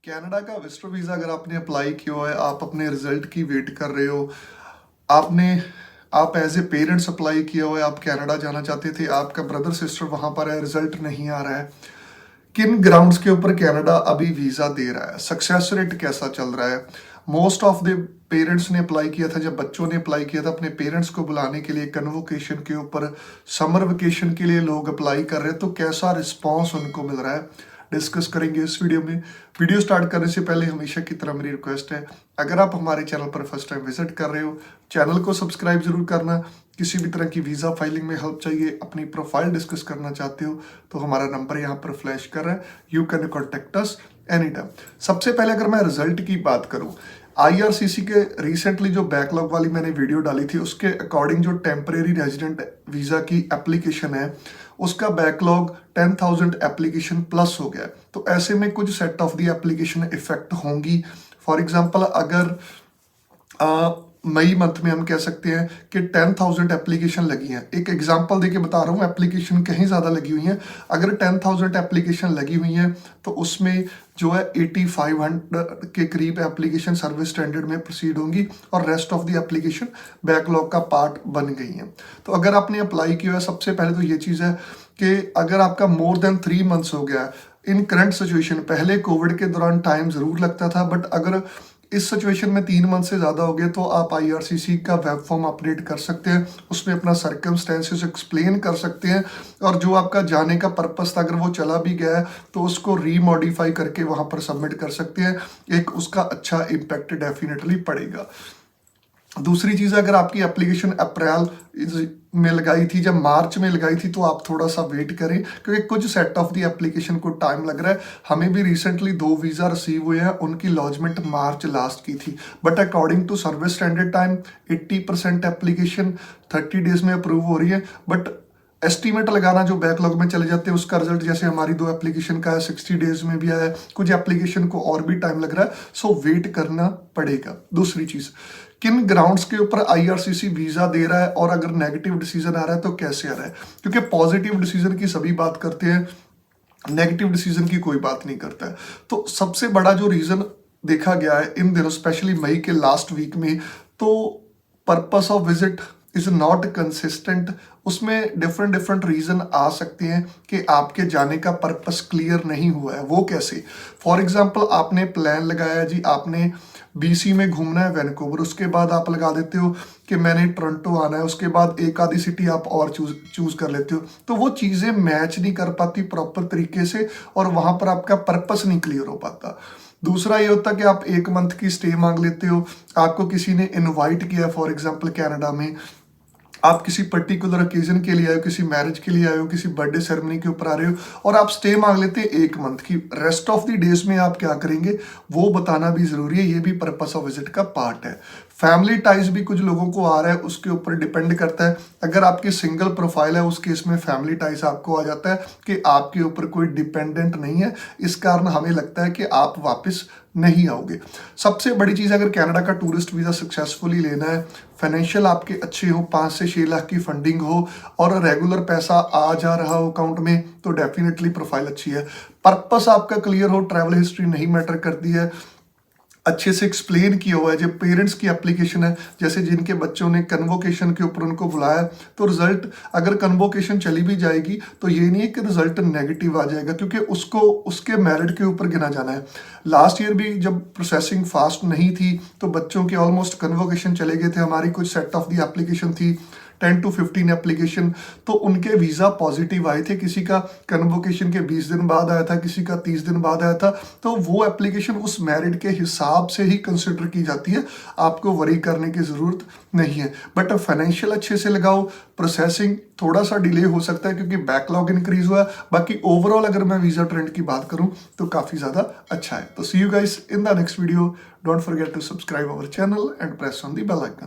Canada का visitor visa अगर आपने अप्लाई किया है, आप अपने रिजल्ट की वेट कर रहे हो, आपने आप एज ए पेरेंट्स अप्लाई किया हुआ है, आप कनाडा जाना चाहते थे, आपका ब्रदर सिस्टर वहाँ पर है, रिजल्ट नहीं आ रहा है, किन ग्राउंड्स के ऊपर कनाडा अभी वीज़ा दे रहा है, सक्सेस रेट कैसा चल रहा है। मोस्ट ऑफ द पेरेंट्स ने अप्लाई किया था, जब बच्चों ने अप्लाई किया था अपने पेरेंट्स को बुलाने के लिए कन्वोकेशन के ऊपर, समर वेकेशन के लिए लोग अप्लाई कर रहे हैं, तो कैसा रिस्पॉन्स उनको मिल रहा है डिस्कस करेंगे इस वीडियो में। वीडियो स्टार्ट करने से पहले हमेशा की तरह मेरी रिक्वेस्ट है, अगर आप हमारे चैनल पर फर्स्ट टाइम विजिट कर रहे हो, चैनल को सब्सक्राइब जरूर करना। किसी भी तरह की वीज़ा फाइलिंग में हेल्प चाहिए, अपनी प्रोफाइल डिस्कस करना चाहते हो, तो हमारा नंबर यहाँ पर फ्लैश कर रहा है, you can contact us any time. सबसे पहले अगर मैं रिजल्ट की बात करूँ, IRCC के रिसेंटली जो बैकलॉग वाली मैंने वीडियो डाली थी, उसके अकॉर्डिंग जो टेम्परेरी रेजिडेंट वीज़ा की एप्लीकेशन है, उसका बैकलॉग 10,000 एप्लीकेशन प्लस हो गया। तो ऐसे में कुछ set of the application effect होंगी। फॉर एग्जांपल अगर मई मंथ में हम कह सकते हैं कि 10,000 एप्लीकेशन लगी हैं, एक एग्जांपल देके बता रहा हूँ, एप्लीकेशन कहीं ज़्यादा लगी हुई हैं। अगर 10,000 एप्लीकेशन लगी हुई हैं तो उसमें जो है 8500 के करीब एप्लीकेशन सर्विस स्टैंडर्ड में प्रोसीड होंगी और rest of the application backlog का पार्ट बन गई हैं। तो अगर आपने अप्लाई किया है, सबसे पहले तो ये चीज़ है कि अगर आपका मोर देन 3 मंथ्स हो गया इन करंट सिचुएशन, पहले कोविड के दौरान टाइम ज़रूर लगता था, बट अगर इस सिचुएशन में 3 मंथ से ज़्यादा हो गए तो आप IRCC का वेब फॉर्म अपडेट कर सकते हैं, उसमें अपना सर्कमस्टेंसेस एक्सप्लेन कर सकते हैं, और जो आपका जाने का पर्पस था अगर वो चला भी गया है तो उसको रीमॉडिफाई करके वहाँ पर सबमिट कर सकते हैं। एक उसका अच्छा इम्पैक्ट डेफिनेटली पड़ेगा। दूसरी चीज़, अगर आपकी एप्लीकेशन अप्रैल में लगाई थी, जब मार्च में लगाई थी, तो आप थोड़ा सा वेट करें, क्योंकि कुछ सेट ऑफ दी एप्लीकेशन को टाइम लग रहा है। हमें भी रिसेंटली 2 वीज़ा रिसीव हुए हैं, उनकी लॉन्चमेंट मार्च लास्ट की थी, but according to service standard time 80% application 30 days में अप्रूव हो रही है। बट एस्टीमेट लगाना जो बैकलॉग में चले जाते हैं, उसका रिजल्ट जैसे हमारी 2 एप्लीकेशन का है 60 डेज में भी आया है, कुछ एप्लीकेशन को और भी टाइम लग रहा है, सो वेट करना पड़ेगा। दूसरी चीज़, किन ग्राउंड्स के ऊपर IRCC वीज़ा दे रहा है और अगर नेगेटिव डिसीजन आ रहा है तो कैसे आ रहा है, क्योंकि पॉजिटिव डिसीजन की सभी बात करते हैं, नेगेटिव डिसीजन की कोई बात नहीं करता है। तो सबसे बड़ा जो रीज़न देखा गया है इन दिनों, स्पेशली मई के लास्ट वीक में, तो purpose of visit is not consistent. उसमें डिफरेंट रीजन आ सकते हैं कि आपके जाने का पर्पस क्लियर नहीं हुआ है। वो कैसे? फॉर एग्जांपल आपने प्लान लगाया जी, आपने BC में घूमना है, वैनकूवर, उसके बाद आप लगा देते हो कि मैंने टोरंटो आना है, उसके बाद एक आधी सिटी आप और चूज कर लेते हो, तो वो चीज़ें मैच नहीं कर पाती प्रॉपर तरीके से और वहाँ पर आपका पर्पस नहीं क्लियर हो पाता। दूसरा ये होता है कि आप 1 मंथ की स्टे मांग लेते हो, आपको किसी ने इनवाइट किया फॉर एग्जांपल कनाडा में, आप किसी पर्टिकुलर ओकेजन के लिए आए हो, किसी मैरिज के लिए आए हो, किसी बर्थडे सेरेमनी के ऊपर आ रहे हो, और आप स्टे मांग लेते हैं 1 मंथ की। रेस्ट ऑफ द डेज में आप क्या करेंगे वो बताना भी जरूरी है, ये भी पर्पस ऑफ विजिट का पार्ट है। फैमिली टाइज भी कुछ लोगों को आ रहा है, उसके ऊपर डिपेंड करता है। अगर आपकी सिंगल प्रोफाइल है उस केस में फैमिली टाइज आपको आ जाता है कि आपके ऊपर कोई डिपेंडेंट नहीं है, इस कारण हमें लगता है कि आप वापस नहीं आओगे। सबसे बड़ी चीज़, अगर कनाडा का टूरिस्ट वीज़ा सक्सेसफुली लेना है, फाइनेंशियल आपके अच्छे हो, 5 से 6 लाख की फंडिंग हो और रेगुलर पैसा आ जा रहा हो अकाउंट में, तो डेफिनेटली प्रोफाइल अच्छी है। पर्पस आपका क्लियर हो, ट्रैवल हिस्ट्री नहीं मैटर करती है, अच्छे से एक्सप्लेन किया हुआ है। जब पेरेंट्स की एप्लीकेशन है, जैसे जिनके बच्चों ने कन्वोकेशन के ऊपर उनको बुलाया, तो रिजल्ट अगर कन्वोकेशन चली भी जाएगी तो ये नहीं है कि रिजल्ट नेगेटिव आ जाएगा, क्योंकि उसको उसके मेरिट के ऊपर गिना जाना है। लास्ट ईयर भी जब प्रोसेसिंग फास्ट नहीं थी तो बच्चों के ऑलमोस्ट कन्वोकेशन चले गए थे, हमारी कुछ सेट ऑफ दी एप्लीकेशन थी 10 to 15 एप्लीकेशन, तो उनके वीज़ा पॉजिटिव आए थे। किसी का कन्वोकेशन के 20 दिन बाद आया था, किसी का 30 दिन बाद आया था, तो वो एप्लीकेशन उस मेरिट के हिसाब से ही कंसिडर की जाती है, आपको वरी करने की ज़रूरत नहीं है। बट फाइनेंशियल अच्छे से लगाओ, प्रोसेसिंग थोड़ा सा डिले हो सकता है क्योंकि बैकलॉग इंक्रीज हुआ है, बाकी ओवरऑल अगर मैं वीज़ा ट्रेंड की बात करूं तो काफ़ी ज़्यादा अच्छा है। तो see you guys in the next video, don't forget to subscribe our channel and press on the bell icon.